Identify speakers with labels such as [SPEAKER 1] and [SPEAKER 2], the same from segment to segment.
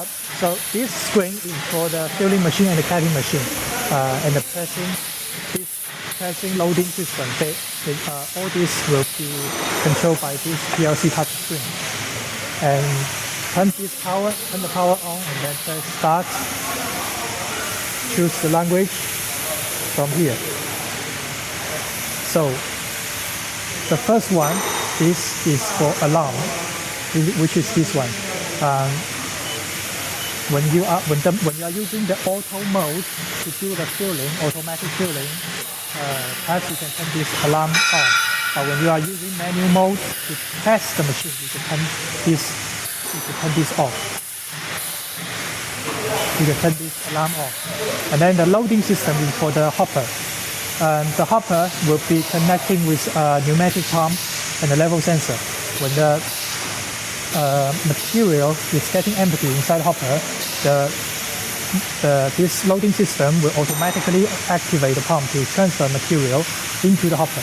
[SPEAKER 1] So this screen is for the filling machine and the capping machine, and the pressing loading system. All this will be controlled by this PLC touch screen. And turn the power on, and then press start. Choose the language from here. So the first one, this is for alarm, which is this one. When you are using the auto mode to do the filling, automatic filling, perhaps you can turn this alarm on. But when you are using manual mode to test the machine, you can turn this off. You can turn this alarm off. And then the loading system is for the hopper. The hopper will be connecting with a pneumatic pump and a level sensor. When the material is getting empty inside the hopper, this loading system will automatically activate the pump to transfer material into the hopper.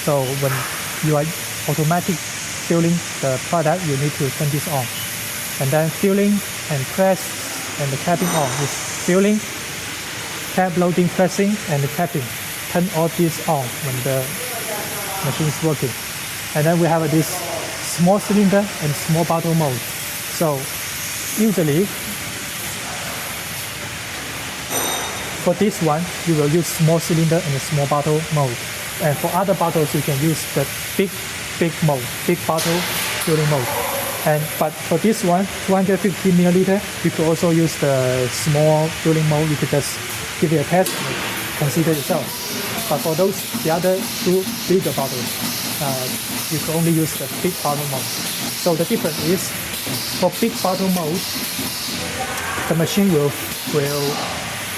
[SPEAKER 1] So when you are automatic filling the product, you need to turn this on. And then filling and press and the capping on is filling, cap loading, pressing, and the capping. Turn all this on when the machine is working. And then we have this small cylinder and small bottle mode. So usually for this one, you will use small cylinder and a small bottle mode. And for other bottles, you can use the big mode, big bottle filling mode. But for this one, 250 milliliter, you could also use the small filling mode. You could just give it a test and consider yourself. But for the other two bigger bottles, you can only use the big bottle mode. So the difference is, for big bottle mode, the machine will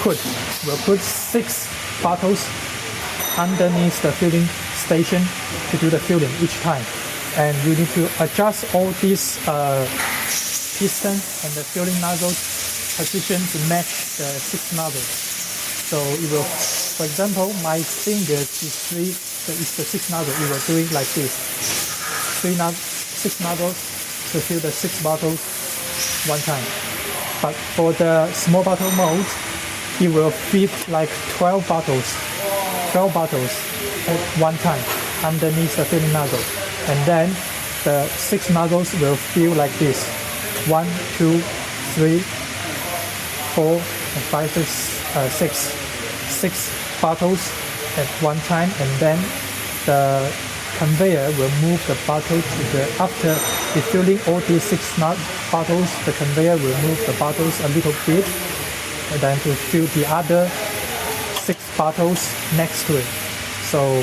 [SPEAKER 1] put 6 bottles underneath the filling station to do the filling each time. And you need to adjust all these piston and the filling nozzle position to match the 6 nozzles. So it will, for example, my fingers is the 6 nozzle. It will do it like this. 6 nozzles to fill the 6 bottles one time. But for the small bottle mode, it will fit like 12 bottles at one time underneath the filling nozzle. And then the 6 nozzles will fill like this: 1, 2, 3, 4, and 5, 6 bottles at one time. And then the conveyor will move the bottle after refilling all these 6 bottles. The conveyor will move the bottles a little bit, and then to fill the other 6 bottles next to it. So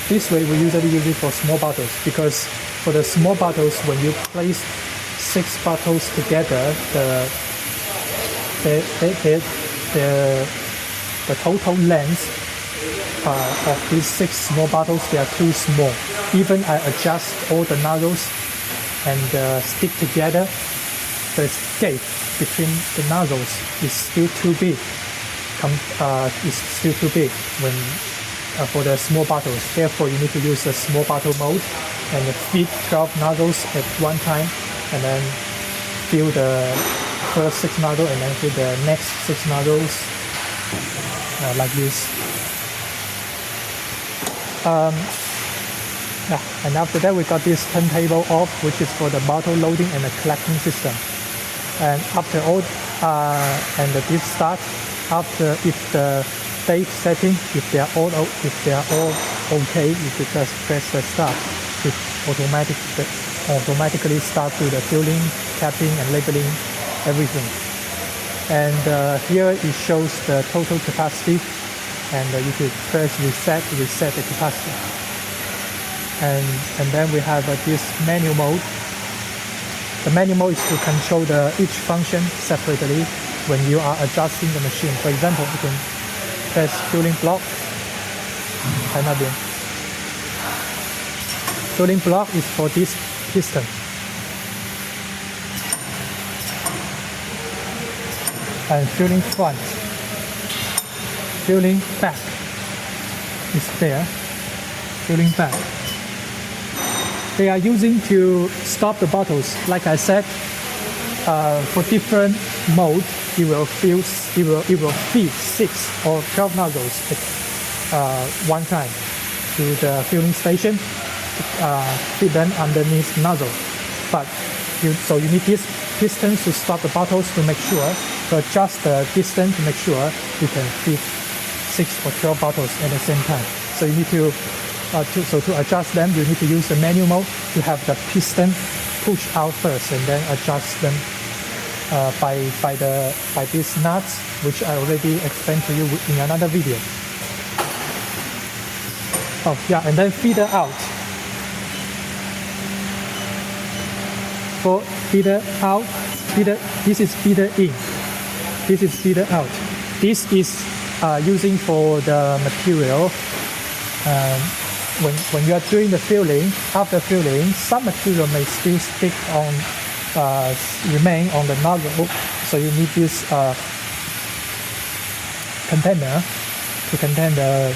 [SPEAKER 1] this way we usually use it for small bottles, because for the small bottles, when you place 6 bottles together, the total length of these 6 small bottles, they are too small. Even I adjust all the nozzles and stick together, the gap between the nozzles is still too big. When for the small bottles. Therefore, you need to use the small bottle mode and feed 12 nozzles at one time, and then fill the first 6 nozzles and then fill the next 6 nozzles like this. And after that, we got this turntable off, which is for the bottle loading and the collecting system. And after all, this start after if the date setting, if they are all okay, you could just press the start. It automatically start to the filling, capping, and labeling everything. And here it shows the total capacity, and you could press reset the capacity. And then we have this manual mode. The manual mode is to control each function separately when you are adjusting the machine. For example, you can press filling block. Filling block is for this piston. And filling front. Filling back is there. Filling back. They are using to stop the bottles. Like I said, for different mode, it will feed 6 or 12 nozzles at one time to the filling station, feed them underneath nozzle. But so you need this piston to stop the bottles to make sure, to adjust the piston to make sure you can feed 6 or 12 bottles at the same time. So you need to adjust them, you need to use the manual mode to have the piston push out first and then adjust them by these nuts, which I already explained to you in another video. Oh yeah, and then feeder out. For feeder out, this is feeder in. This is feeder out. This is using for the material. When you are doing the filling, after filling, some material may still stick on, remain on the nozzle. So you need this container to contain the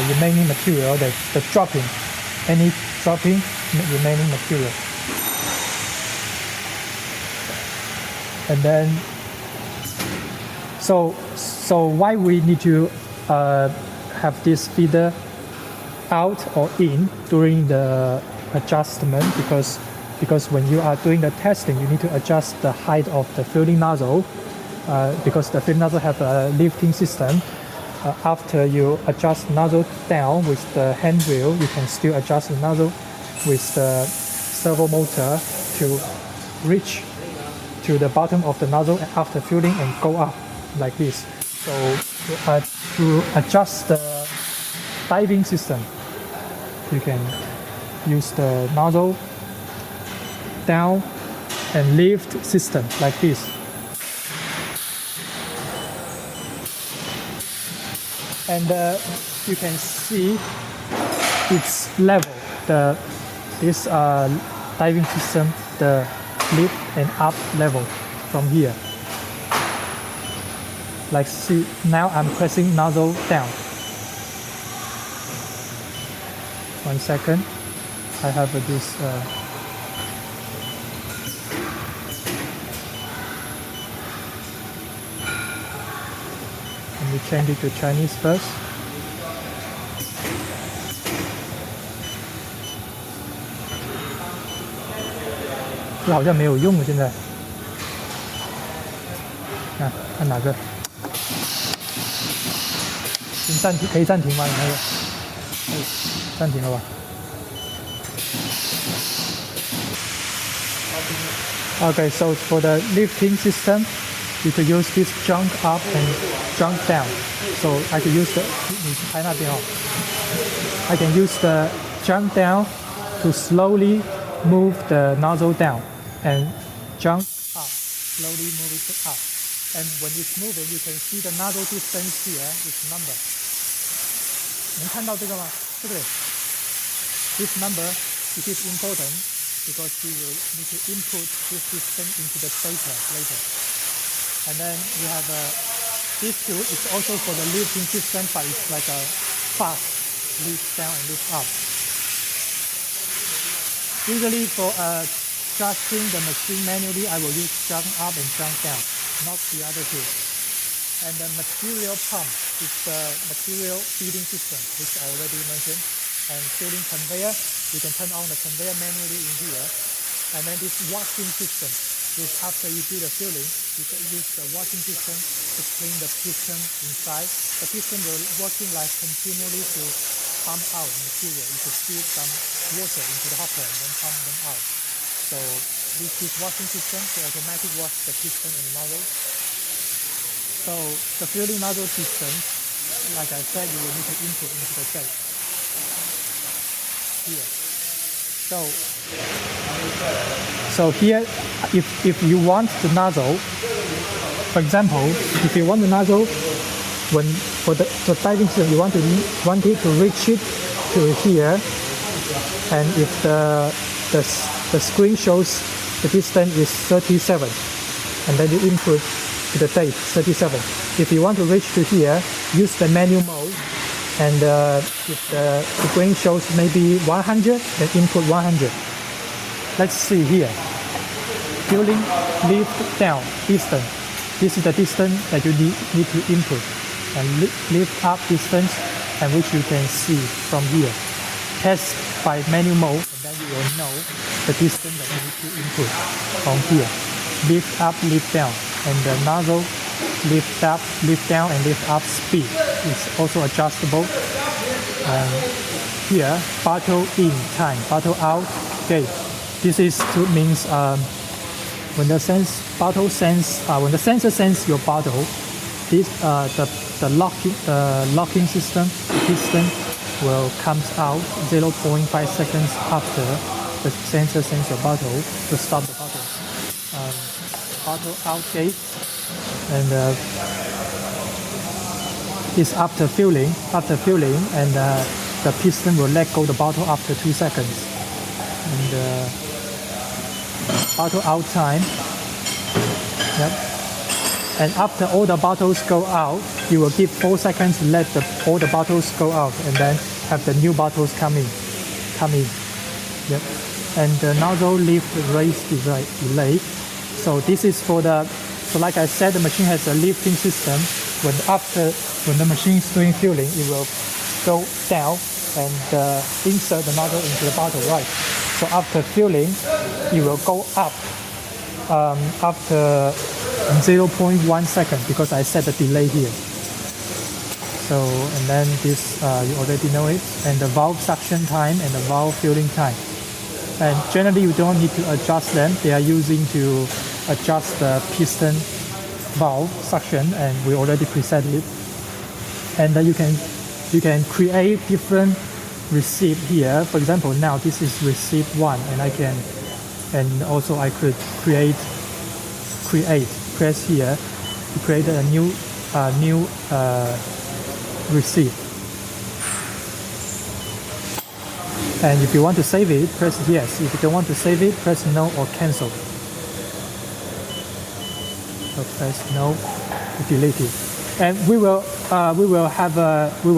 [SPEAKER 1] remaining material, the dropping, any dropping remaining material. And then, so why we need to have this feeder out or in during the adjustment, because when you are doing the testing, you need to adjust the height of the filling nozzle, because the filling nozzle have a lifting system. After you adjust nozzle down with the hand wheel, you can still adjust the nozzle with the servo motor to reach to the bottom of the nozzle after filling and go up like this. So to adjust the diving system, you can use the nozzle down and lift system like this. And you can see its level. This diving system, the lift and up level from here. Like see, now I'm pressing nozzle down. 1 second. I have this. Let me change it to Chinese first. 这好像没有用了，现在。看哪个？先暂停，可以暂停吗？你那个？暂停了吧？ Okay, so for the lifting system, you could use this jump up and jump down. So I could use I can use the jump down to slowly move the nozzle down and jump up, slowly move it up. And when it's moving, you can see the nozzle distance here is number. 能看到这个吗？对不对 ？This number, it is important because we will need to input this system into the data later. And then we have this tool. It's also for the lifting system, but it's like a fast lift down and lift up. Usually for adjusting the machine manually, I will use jump up and jump down, not the other two. And the material pump is the material feeding system, which I already mentioned. And filling conveyor, you can turn on the conveyor manually in here. And then this washing system, is after you do the filling, you can use the washing system to clean the piston inside. The piston will working like continually to pump out material. You can feed some water into the hopper and then pump them out. So this washing system to automatically wash the piston and the nozzle. So the filling nozzle piston, like I said, you will need to input into the tape. Here. So here, if you want the nozzle, for example, if you want the nozzle, when for the diving system, you want it to reach it to here, and if the screen shows the distance is 37, and then you input to the tape 37. If you want to reach to here, use the manual mode. And if the screen shows maybe 100, then input 100. Let's see here. filling lift down distance. This is the distance that you need to input, and lift up distance, and which you can see from here. Test by manual mode, and then you will know the distance that you need to input from here. Lift up, lift down, and the nozzle lift up, lift down, and lift up speed is also adjustable. And here, bottle in time, bottle out gate. This is means when the when the sensor senses your bottle, this the locking system, the piston will comes out 0.5 seconds after the sensor senses your bottle to stop the bottle. Bottle out gate, and is after filling, and the piston will let go the bottle after 2 seconds. And bottle out time. Yep. And after all the bottles go out, you will give 4 seconds to let all the bottles go out, and then have the new bottles come in. Yep. And the nozzle lift raise delay. So this is for so like I said, the machine has a lifting system. When the machine is doing filling, it will go down and insert the nozzle into the bottle, right? So after filling, it will go up after 0.1 second, because I set the delay here. So, and then this, you already know it, and the valve suction time and the valve filling time. And generally you don't need to adjust them. They are using to adjust the piston valve suction, and we already preset it. And then you can create different receipt here. For example, now this is receipt 1, and also I could press here to create a new receipt. And if you want to save it, press yes. If you don't want to save it, press no or cancel. So press no to delete it. And we will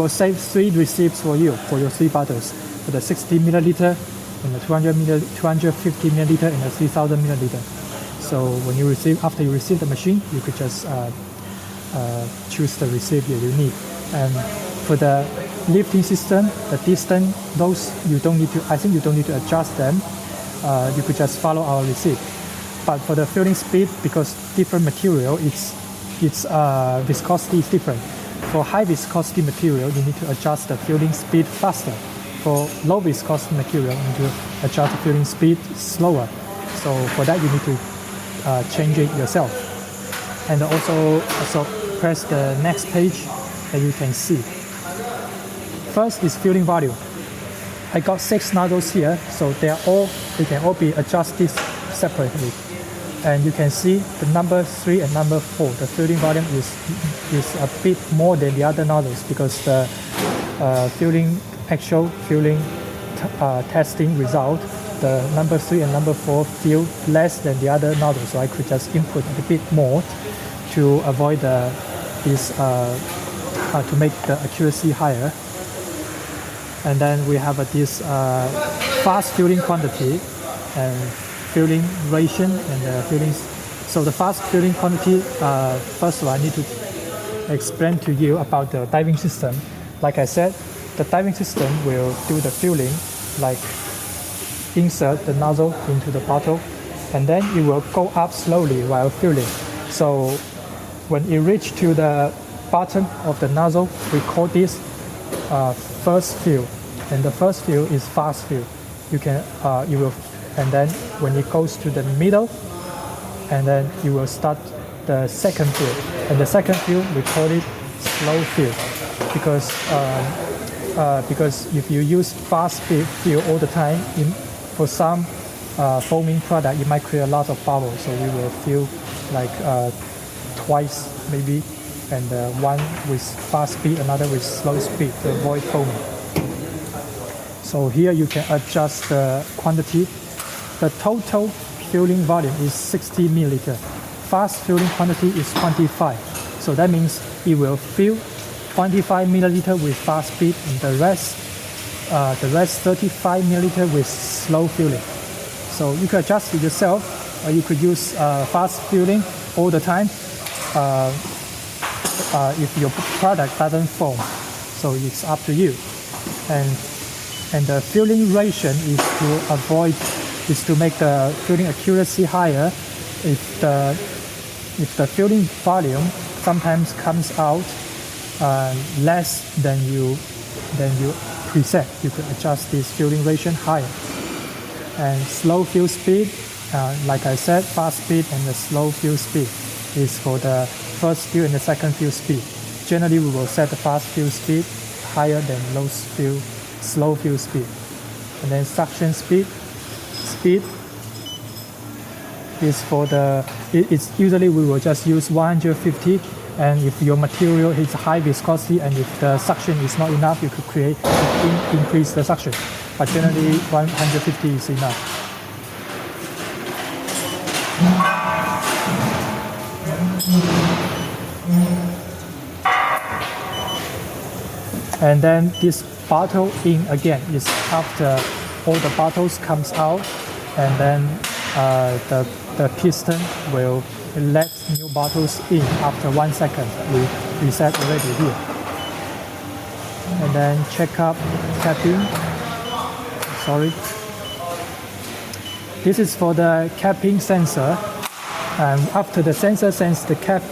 [SPEAKER 1] save 3 receipts for you for your 3 bottles, for the 60 milliliter, and the 250 milliliter, and the 3000 milliliter. So when you after you receive the machine, you could just choose the receipt you need. And for the lifting system, the distance, those you don't need to. I think you don't need to adjust them. You could just follow our receipt. But for the filling speed, because different material, its viscosity is different. For high viscosity material, you need to adjust the filling speed faster. For low viscosity material, you need to adjust the filling speed slower. So for that, you need to change it yourself. And also press the next page, and you can see. First is filling volume. I got 6 nozzles here, so they can all be adjusted separately. And you can see the number 3 and number 4. The filling volume is a bit more than the other nozzles, because the actual filling testing result, the number 3 and number 4 fill less than the other nozzles. So I could just input a bit more to avoid to make the accuracy higher. And then we have this fast filling quantity and filling ration and filling. So the fast filling quantity, first of all, I need to explain to you about the diving system. Like I said, the diving system will do the filling, like insert the nozzle into the bottle, and then it will go up slowly while filling. So when it reaches to the bottom of the nozzle, we call this first fill, and the first fill is fast fill. And then when it goes to the middle, and then you will start the second fill, and the second fill we call it slow fill, because if you use fast fill all the time, for some foaming product, it might create a lot of bubbles. So we will fill like twice maybe, and one with fast speed, another with slow speed to avoid foaming. So here you can adjust the quantity. The total filling volume is 60 milliliter. Fast filling quantity is 25. So that means it will fill 25 milliliter with fast speed, and the rest 35 milliliter with slow filling. So you can adjust it yourself. you could use fast filling all the time if your product doesn't foam. So it's up to you. And the filling ration is to make the filling accuracy higher. If the filling volume sometimes comes out less than you preset, you could adjust this filling ration higher. And slow fill speed, like I said, fast speed and the slow fill speed is for the first fill and the second fill speed. Generally, we will set the fast fill speed higher than slow fill speed. And then suction speed is for it's usually we will just use 150, and if your material is high viscosity and if the suction is not enough, you could increase the suction. But generally 150 is enough. And then this bottle in again is after all the bottles comes out, and then the piston will let new bottles in after 1 second. We reset already here. And then check up capping. Sorry. This is for the capping sensor. After the sensor sends the cap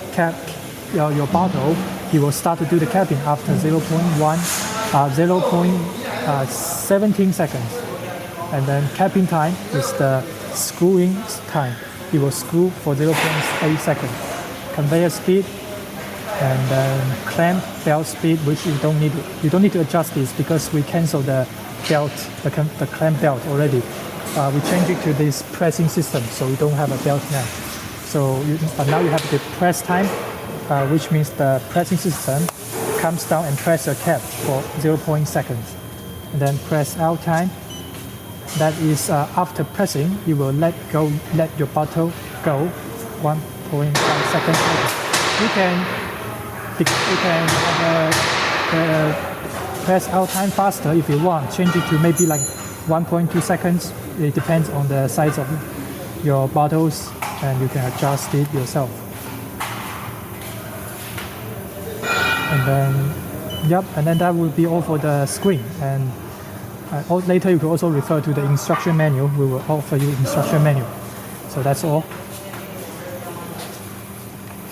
[SPEAKER 1] your bottle, it will start to do the capping after 0.17 seconds. And then capping time is the screwing time. It will screw for 0.8 seconds. Conveyor speed and then clamp belt speed, which you don't need to adjust this because we cancel the belt, the clamp belt already. We change it to this pressing system, so we don't have a belt now. So now you have the press time, which means the pressing system comes down and press your cap for 0.0 seconds. And then press out time. That is after pressing, you will let your bottle go 1.5 seconds later. You can press out time faster if you want. Change it to maybe like 1.2 seconds. It depends on the size of your bottles, and you can adjust it yourself. And then that will be all for the screen. And later you can also refer to the instruction manual. We will offer you instruction manual. So that's all.